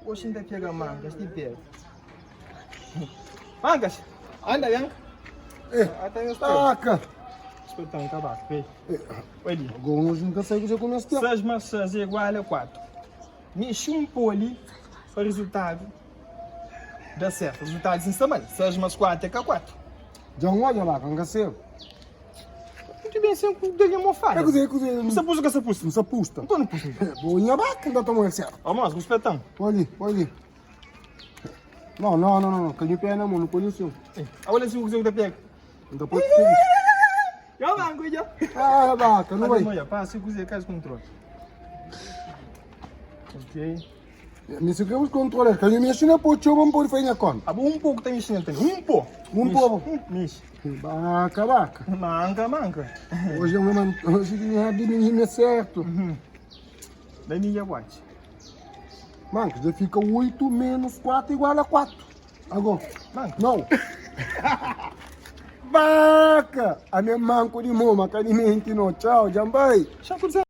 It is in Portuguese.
Oxe, ainda pega mangas, te pego. Mangas, anda, Bianca. Até eu estou. Taca! Escuta um tabaco, vem. Olha. Agora nós nunca saímos já com nós tempo. 6 mais 6 é igual a 4. Mexe um poli para o resultado. Dá certo, o resultado é também. 6 mais 4 é 4. Já um olha lá, não sei. Muito bem, sem o dele é uma falha. É cozinha, cozinha. Você pôs o que você pôs? Não se apusta. Não estou no pulso. Boinha vaca, ainda tomou certo. Ó, moço, respetão. Olha ali. Não. Canho pé na mão, não conheço. Olha assim o que você pega. Ainda pode ter. Já vai, cuida. Ah, vaca, não vai. Passa, cozinha, caso controle. Ok. Nesse que os controles, canho mexe na pocho, vamos pôr fazer conta. Um pouco tem mexendo também. Um pouco. Um pouco. Mexe. Vaca. Manca. Hoje eu me certo. Daí me watch. Manca, já fica 8 menos 4 igual a 4. Agora. Manca. Não. Vaca! A minha manco de moma, que alimento no tchau, jambai. Já aconteceu.